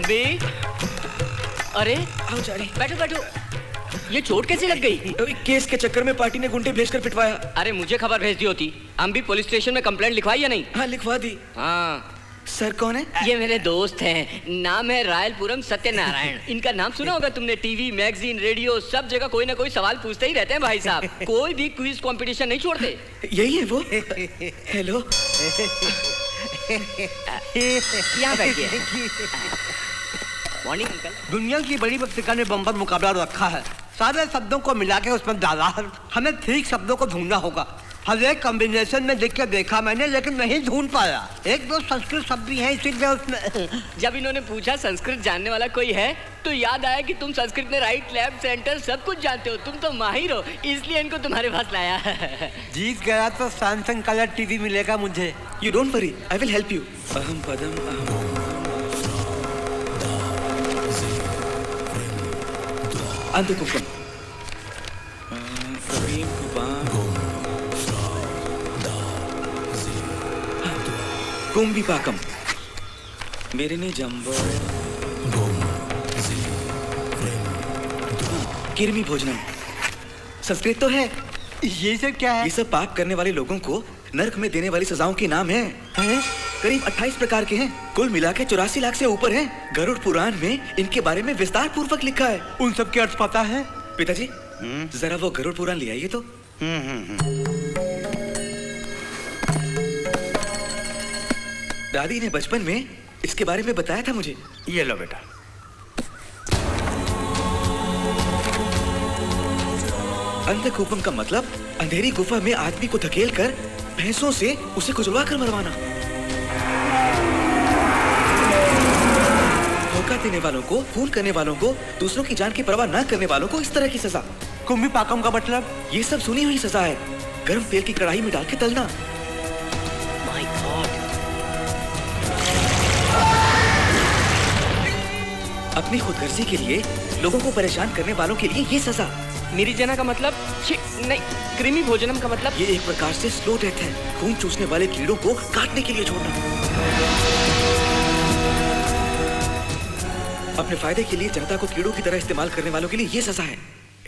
अम्बी, अरे आओ जारी। बैठो बैठो। ये चोट कैसे लग गई? केस के चक्कर में पार्टी ने गुंडे भेजकर पिटवाया। अरे मुझे खबर भेज दी होती। अम्बी पुलिस स्टेशन में कंप्लेंट लिखवाई या नहीं? हाँ लिखवा दी। हाँ। सर कौन है? ये मेरे दोस्त हैं, नाम है रायलपुरम सत्यनारायण। इनका नाम सुना होगा तुमने, टीवी मैगजीन रेडियो सब जगह कोई ना कोई सवाल पूछते ही रहते हैं भाई साहब। कोई भी क्विज कंपटीशन नहीं छोड़ते। यही है वो। हेलो। यहाँ बैठिए। Morning uncle. दुनिया की बड़ी पत्रिका ने बम्पर मुकाबला रखा है। सारे शब्दों को मिला के उसमें डाला है। हमें ठीक शब्दों को ढूंढना होगा। हर एक कॉम्बिनेशन में देख के देखा मैंने, लेकिन नहीं ढूंढ पाया। एक दो संस्कृत शब्द भी हैं इसीलिए उसमें। जब इन्होंने पूछा संस्कृत जानने वाला कोई है तो याद आया कि तुम संस्कृत में राइट लेफ्ट सेंटर सब कुछ जानते हो, तुम तो माहिर हो, इसलिए इनको तुम्हारे पास लाया। जीत गया तो सैमसंग कलर टीवी मिलेगा मुझे। You don't worry, I will help you. अहम पदम अहम अंधकुपम कुंभिपाकम मेरे ने जम्बो किरमी भोजनम। संस्कृत तो है। ये सब क्या है? ये सब पाप करने वाले लोगों को नरक में देने वाली सजाओं के नाम हैं। करीब 28 प्रकार के हैं। कुल मिला के 84 लाख से ऊपर हैं। गरुड़ पुराण में इनके बारे में विस्तार पूर्वक लिखा है। उन सब के अर्थ पता है? पिताजी जरा वो गरुड़ पुराण ले आइए तो। दादी ने बचपन में इसके बारे में बताया था मुझे। ये लो बेटा। अंधकूपम का मतलब अंधेरी गुफा में आदमी को धकेल कर भैंसों से उसे खुजलवा कर मरवाना। धोखा देने वालों को, खून करने वालों को, दूसरों की जान की परवाह न करने वालों को इस तरह की सजा। कुंभिपाकम का मतलब? ये सब सुनी हुई सजा है। गर्म तेल की कढ़ाई में डाल के तलना। My God. अपनी खुदगर्जी के लिए लोगों को परेशान करने वालों के लिए ये सजा। निर्जना का मतलब नहीं, कृमि भोजनम का मतलब? ये एक प्रकार से स्लो डेथ है। खून चूसने वाले कीड़ों को काटने के लिए छोड़ना। अपने फायदे के लिए जनता को कीड़ों की तरह इस्तेमाल करने वालों के लिए ये सजा है।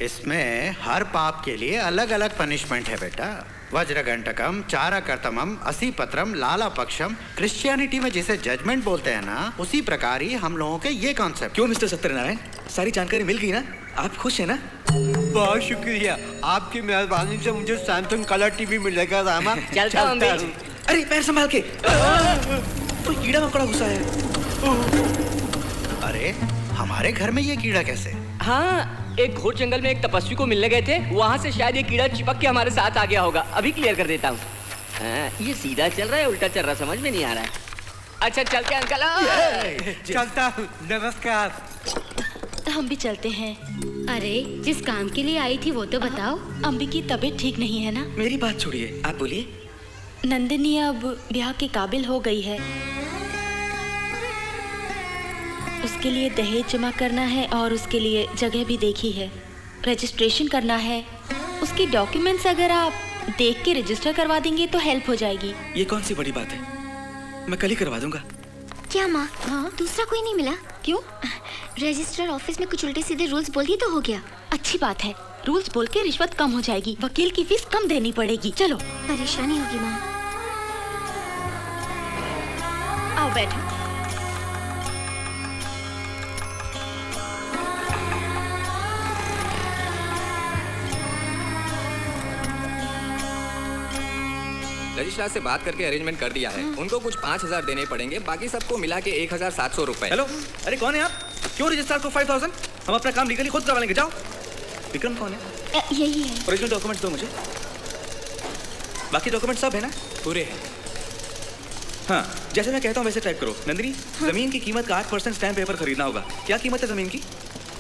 इसमें हर पाप के लिए अलग अलग पनिशमेंट है बेटा। वज्रगंटकम, चारकर्तमम, असीपत्रम, लाला पक्षम। क्रिश्चियनिटी में जिसे जजमेंट बोलते हैं ना, उसी प्रकार ही हम लोगों के ये कॉन्सेप्ट। क्यों मिस्टर सत्यनारायण, सारी जानकारी मिल गई ना? आप खुश हैं ना? बहुत शुक्रिया, आपकी मेहरबानी से मुझे सैमसंग कलर टीवी मिलेगा रामा। चलता हूं। अरे पैर संभाल के। कोई कीड़ा मकोड़ा घुसा है। अरे हमारे घर में ये कीड़ा कैसे? हाँ, एक घोर जंगल में एक तपस्वी को मिलने गए थे, वहाँ से शायद ये कीड़ा चिपक के हमारे साथ आ गया होगा। अभी क्लियर कर देता हूँ। ये सीधा चल रहा है उल्टा चल रहा है, समझ में नहीं आ रहा है। अच्छा चलते हैं अंकल। चलता हूँ, नमस्कार। हम भी चलते हैं। अरे जिस काम के लिए आई थी वो तो बताओ। अम्बी की तबीयत ठीक नहीं है ना? मेरी बात छोड़िए, आप बोलिए। नंदिनी अब ब्याह के काबिल हो गई है। उसके लिए दहेज जमा करना है और उसके लिए जगह भी देखी है, रजिस्ट्रेशन करना है। उसकी डॉक्यूमेंट्स अगर आप देख के रजिस्टर करवा देंगे तो हेल्प हो जाएगी। ये कौन सी बड़ी बात है, मैं कल ही करवा दूंगा। क्या माँ? हाँ? दूसरा कोई नहीं मिला? क्यों? रजिस्ट्रार ऑफिस में कुछ उल्टे सीधे रूल्स बोल दिए तो हो गया। अच्छी बात है, रूल्स बोल के रिश्वत कम हो जाएगी, वकील की फीस कम देनी पड़ेगी। चलो। परेशानी होगी माँ। आओ बैठो। रजिस्ट्रार से बात करके अरेंजमेंट कर दिया है। उनको कुछ 5,000 देने पड़ेंगे, बाकी सबको मिला के 1,700 रुपए। हेलो, अरे कौन है आप? क्यों रजिस्ट्रार को 5,000? हम अपना काम लीगली खुद करवा लेंगे, जाओ। विक्रम कौन है? यही है। ओरिजिनल डॉक्यूमेंट्स दो मुझे। बाकी डॉक्यूमेंट सब है ना? पूरे हैं। हाँ, जैसे मैं कहता हूँ वैसे टाइप करो। नंदिनी, जमीन की कीमत का 8% स्टैम्प पेपर खरीदना होगा। क्या कीमत है जमीन की?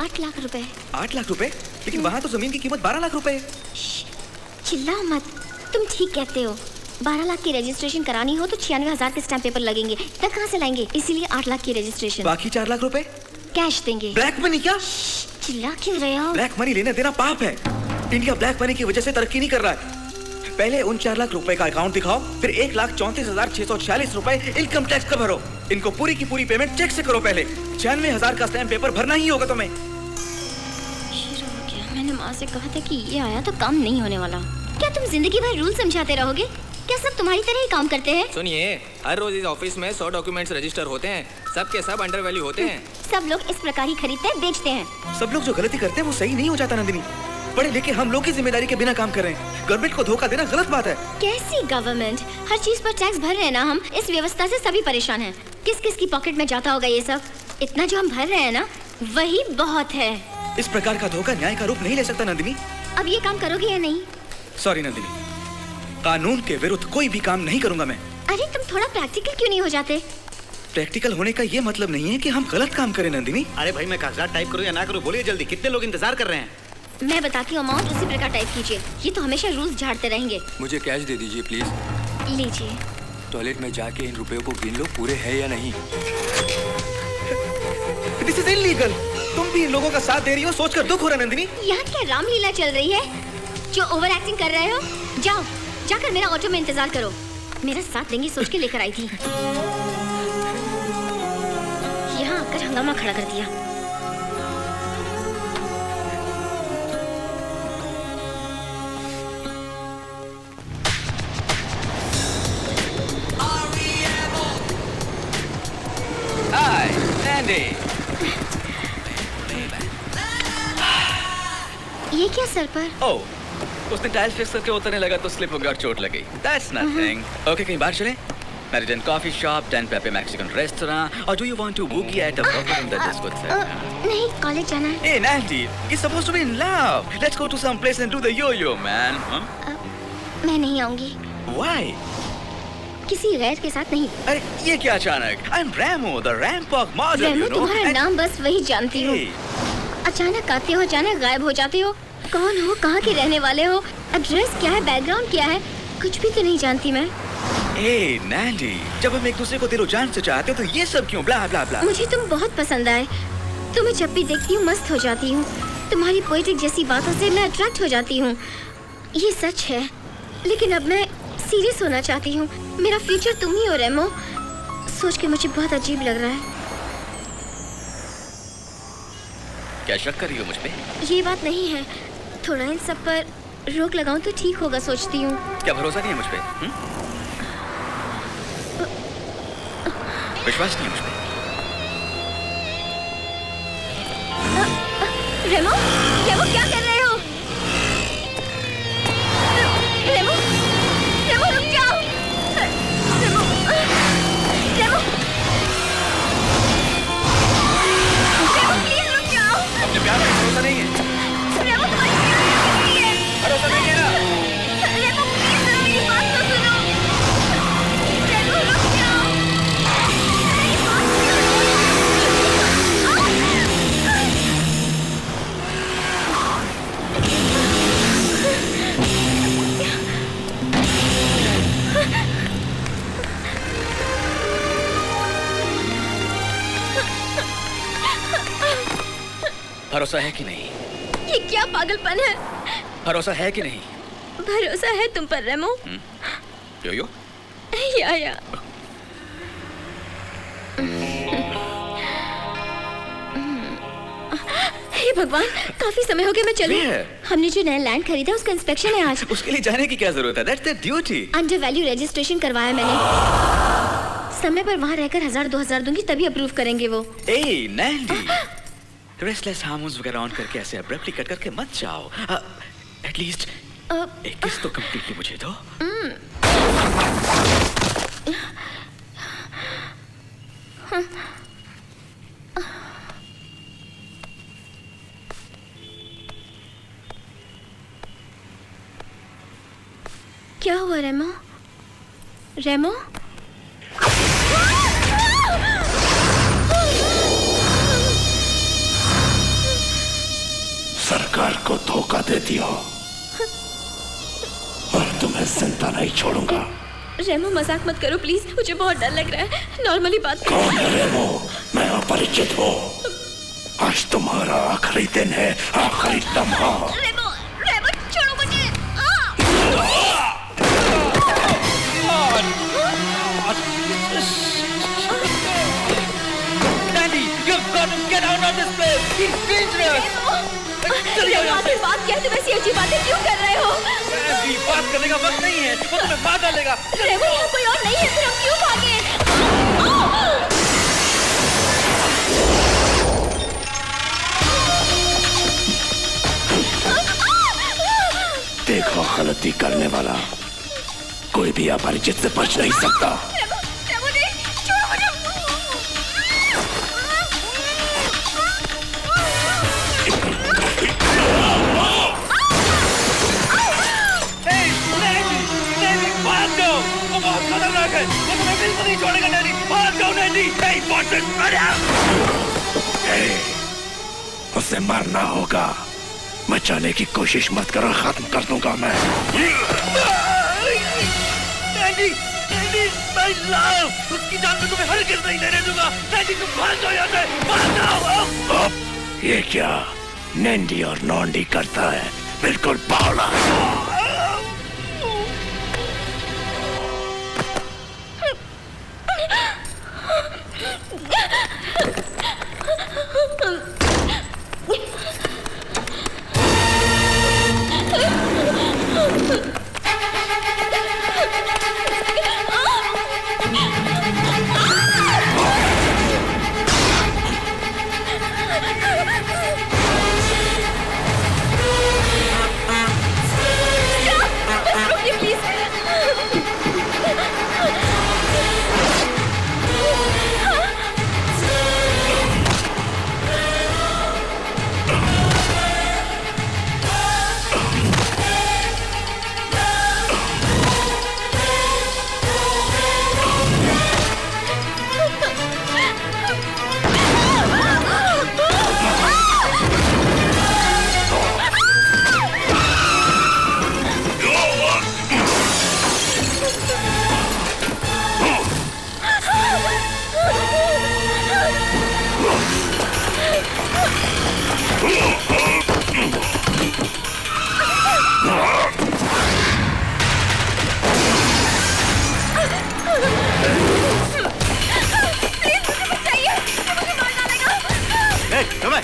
8 लाख रुपए। 8 लाख रुपए? लेकिन वहाँ तो जमीन की कीमत 12 लाख रुपए है। चिल्लाओ मत, तुम ठीक कहते हो। 12 लाख की रजिस्ट्रेशन करानी हो तो 96,000 के स्टैम्प पेपर लगेंगे। तब कहाँ से लाएंगे? इसीलिए 8 लाख की रजिस्ट्रेशन। बाकी 4 लाख रुपए कैश देंगे। Black money? क्या चिल्ला क्यों रहे हो? ब्लैक मनी लेना देना पाप है। इंडिया ब्लैक मनी की वजह से तरक्की नहीं कर रहा है। पहले उन 4 लाख रुपए का अकाउंट दिखाओ, फिर 1,34,646 रुपए इनकम टैक्स का भरो। इनको पूरी की पूरी पेमेंट चेक से करो। पहले 96,000 का स्टैम्प पेपर भरना ही होगा तुम्हें। शुरू हो गया। मैंने माँ से कहा था कि ये आया तो काम नहीं होने वाला। क्या तुम जिंदगी भर रूल समझाते रहोगे? क्या सब तुम्हारी तरह ही काम करते हैं? सुनिए, हर रोज इस ऑफिस में 100 डॉक्यूमेंट्स रजिस्टर होते हैं। सब के सब अंडर वैल्यू होते हैं। सब लोग इस प्रकार ही खरीदते हैं, बेचते हैं। सब लोग जो गलती करते हैं वो सही नहीं हो जाता नंदिनी। पढ़े लिखे हम लोग की जिम्मेदारी के बिना काम कर रहे हैं। गवर्नमेंट को धोखा देना गलत बात है। कैसी गवर्नमेंट? हर चीज पर टैक्स भर रहे हैं ना हम। इस व्यवस्था से सभी परेशान हैं। किस किस की पॉकेट में जाता होगा ये सब? इतना जो हम भर रहे हैं ना, वही बहुत है। इस प्रकार का धोखा न्याय का रूप नहीं ले सकता नंदिनी। अब ये काम करोगे या नहीं? सॉरी नंदिनी, कानून के विरुद्ध कोई भी काम नहीं करूंगा मैं। अरे तुम थोड़ा प्रैक्टिकल क्यों नहीं हो जाते? प्रैक्टिकल होने का ये मतलब नहीं है कि हम गलत काम करें नंदिनी। अरे भाई, मैं कागजात टाइप करूं या ना करूं, बोलिए जल्दी। कितने लोग इंतजार कर रहे हैं? मैं बताती हूँ अमाउंट, उसी प्रकार टाइप कीजिए। ये तो हमेशा रूल्स झाड़ते रहेंगे। मुझे कैश दे दीजिए प्लीज। लीजिए। टॉयलेट में जाके इन रुपयों को गिन लो, पूरे हैं या नहीं। This is illegal. तुम भी इन लोगों का साथ दे रही हो, सोचकर दुख हो रहा नंदिनी। यहाँ क्या रामलीला चल रही है जो ओवर एक्टिंग कर रहे हो? जाओ, जाकर मेरा ऑटो में इंतजार करो। मेरा साथ देंगे सोच के लेकर आई थी, यहाँ आकर हंगामा खड़ा कर दिया। हाय सैंडी। ये क्या सर पर? ओह, उसने टाइल्स फिक्स करके उतरने लगा तो स्लिप हो गया और चोट लग गई। That's nothing. ओके, कहीं बाहर चलें? Meridian Coffee Shop, Dan Pepe Mexican Restaurant, or do you want to boogie at a burger in the disco set? नहीं, कॉलेज जाना है। Hey Nandy, you're supposed to be in love. Let's go to some place and do the yo-yo, man. Huh? मैं नहीं आऊंगी। Why? किसी गैर के साथ नहीं। अरे ये क्या अचानक? I'm Ramo, the Rampok model, Remo, you know. तुम्हारा नाम बस वही जानती हूँ। Hey, अचानक आते हो, अचानक गायब हो जाते हो। कौन हो, कहाँ के रहने वाले हो, एड्रेस क्या है, बैकग्राउंड क्या है, कुछ भी तो नहीं जानती मैं। hey Nandy, जब हम एक दूसरे को दिलो जान से चाहते हो तो ये सब क्यों? ब्ला ब्ला ब्ला। मुझे तुम बहुत पसंद आए। तुम्हें जब भी देखती हूँ मस्त हो जाती हूँ। तुम्हारी पोएटिक जैसी बातों से मैं अट्रैक्ट हो जाती हूँ। ये सच है, लेकिन अब मैं सीरियस होना चाहती हूँ। मेरा फ्यूचर तुम ही हो रेमो। सोच के मुझे बहुत अजीब लग रहा है। क्या शक कर रही हो मुझ पे? ये बात नहीं है, थोड़ा इन सब पर रोक लगाऊं तो ठीक होगा सोचती हूँ। क्या भरोसा नहीं है मुझ पे? विश्वास नहीं है मुझ पे? रेमो, रेमो क्या कर रहे हो? रेमो, रेमो रुक जाओ। रेमो, रेमो, रेमो प्लीज रुक जाओ। अपने प्यार में भरोसा नहीं है? रेमो तुम्हारी प्यार नहीं है। भरोसा नहीं है ना? रेमो प्लीज जरा मेरी बात तो सुनो। रेमो रुक जाओ। मेरी बात सुनो। भरोसा है कि नहीं? ये क्या पागलपन है? भरोसा है कि नहीं? भरोसा है तुम पर रेमो। यो यो? या हे भगवान, काफी समय हो गया मैं चलूं। Where? हमने जो नया लैंड खरीदा उसका इंस्पेक्शन है आज। उसके लिए जाने की क्या जरूरत है? That's their duty. Under value registration करवाया मैंने। समय पर वहाँ रहकर 1000-2000 दूंगी तभी अप्रूव करेंगे वो। Hey Nandy, रेस्टलेस हार्मोन्स वगैरह ऑन करके ऐसे अब्रप्टली कट करके मत जाओ। एटलीस्ट एक किस तो कंप्लीटली मुझे दो। क्या हुआ रेमो? रेमो? सरकार को धोखा दे दिया और तुम्हें जिंदा नहीं छोड़ूंगा। रेमो मजाक मत करो प्लीज, मुझे बहुत डर लग रहा है। नॉर्मली बात करो। कौन है रेमो? मैं अपरिचित हूँ। आज तुम्हारा आखिरी दिन है, आखिरी लम्हा। रेमो, रेमो छोड़ो मुझे। चली जाओ यहाँ से। बात क्या है? तुम ऐसी अजीब बातें क्यों कर रहे हो? ऐसी बात करने का वक्त नहीं है, वो तुम्हें मार डालेगा। रेमो, यहाँ कोई और नहीं है, फिर हम क्यों भागे? देखो, गलती करने वाला कोई भी अपरिचित से बच नहीं सकता। रेमो नहीं, छोड़ो मुझे। भाग जाओ, वो बहुत खतरनाक है, वो तुम्हें बिल्कुल नहीं छोड़ेगा नैनी। भाग जाओ नैनी। उसे मारना होगा। बचाने की कोशिश मत करो, खत्म कर दूंगा मैं। नैनी, नैनी, मैं लव उसकी जान में तुम्हें हरगिज़ नहीं लेने दूंगा। नैनी, तुम भाग जाओ यहाँ से, भाग जाओ। अब ये क्या नैंडी और नॉन्डी करता है? बिल्कुल बावला।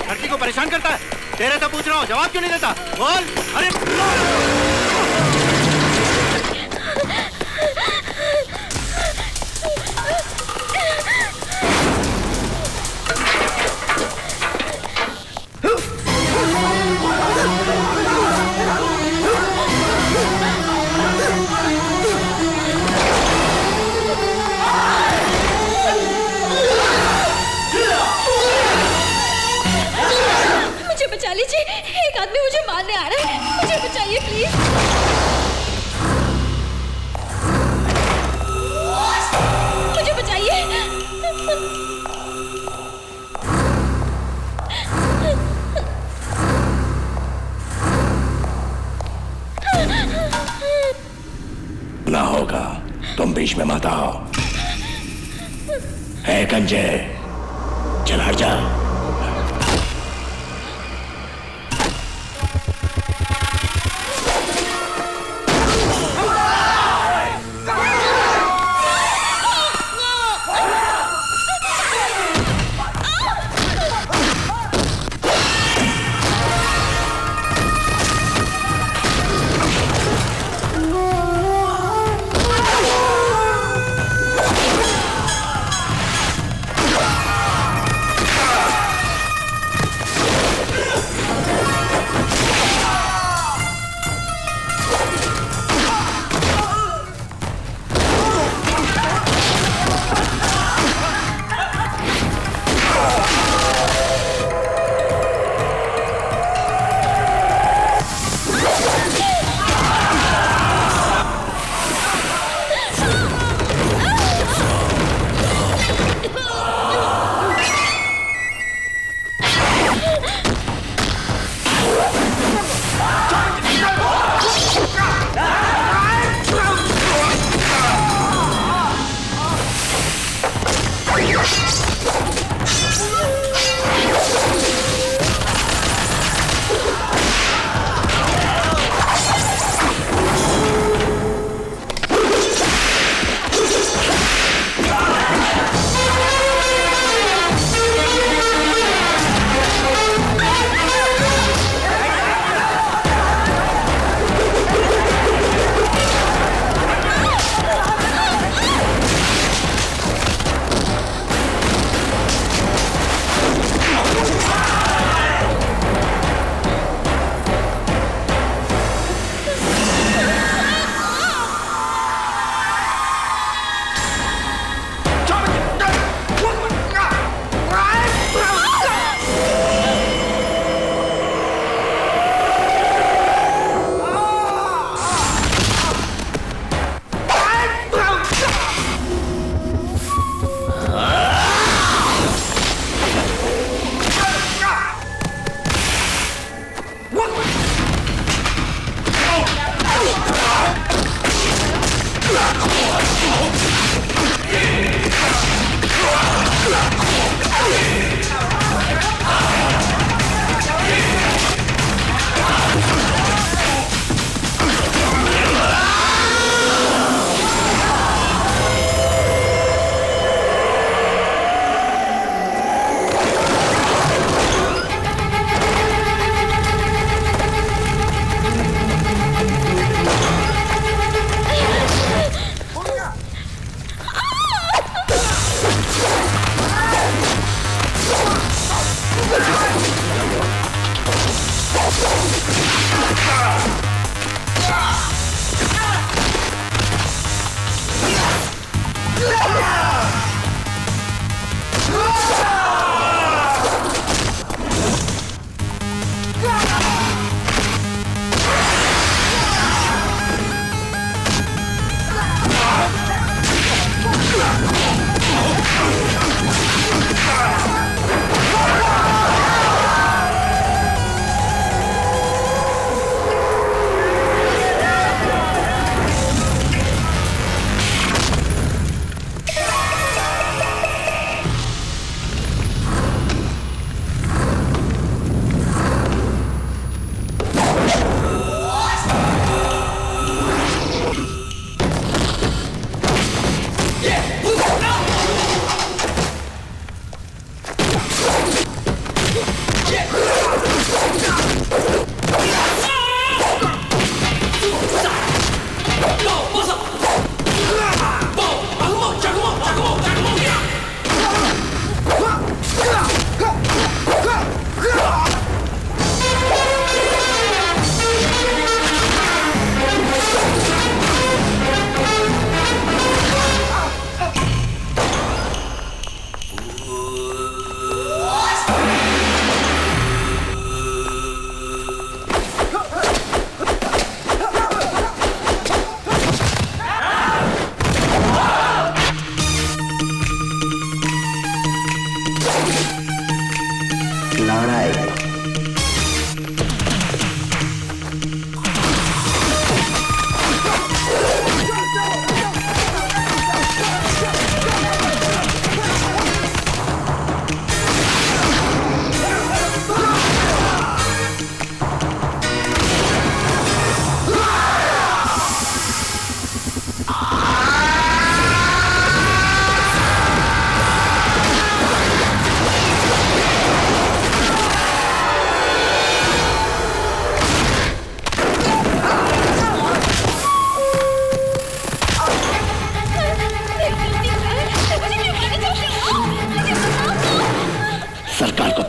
लड़की को परेशान करता है। तेरे से पूछ रहा हूँ, जवाब क्यों नहीं देता? बोल। अरे बचा लीजिए, एक आदमी मुझे मारने आ रहा है, मुझे बचाइए प्लीज। मुझे बचाइए। ना होगा, तुम बीच में मत आओ। है कंजे, चल हट जा।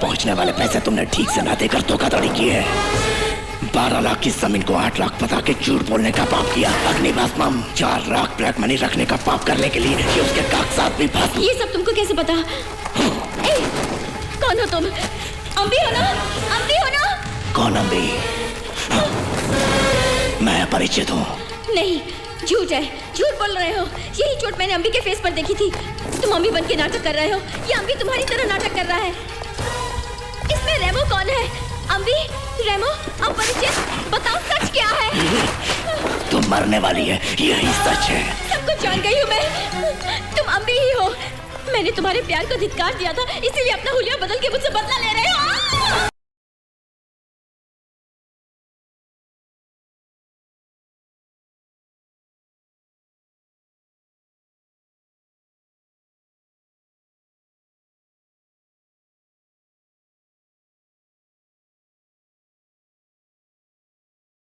पहुंचने वाले पैसे तुमने ठीक से ना देकर धोखाधड़ी की है। 12 लाख की जमीन को 8 लाख बता के झूठ बोलने का पाप किया। अग्निभस्मम 4 लाख ब्लैक मनी रखने का पाप करने के लिए ये उसके कागजात भी भस्म। ये सब तुमको कैसे पता? ए, कौन हो तुम? अम्बी हो ना? अम्बी हो ना? कौन अम्बी? मैं अपरिचित हूँ। नहीं, झूठ है, झूठ बोल रहे हो। यही चोट मैंने अम्बी के फेस पर देखी थी। तुम अम्बी बन के नाटक कर रहे हो। ये अम्बी तुम्हारी तरह नाटक कर रहा है। इसमें रेमो कौन है? अम्बी, रेमो, अपरिचित, बताओ सच क्या है? तुम मरने वाली है, यही सच है। सब कुछ जान गई हूँ मैं। तुम अम्बी ही हो। मैंने तुम्हारे प्यार को धिक्कार दिया था, इसीलिए अपना हुलिया बदल के मुझसे बदला ले रहे हो।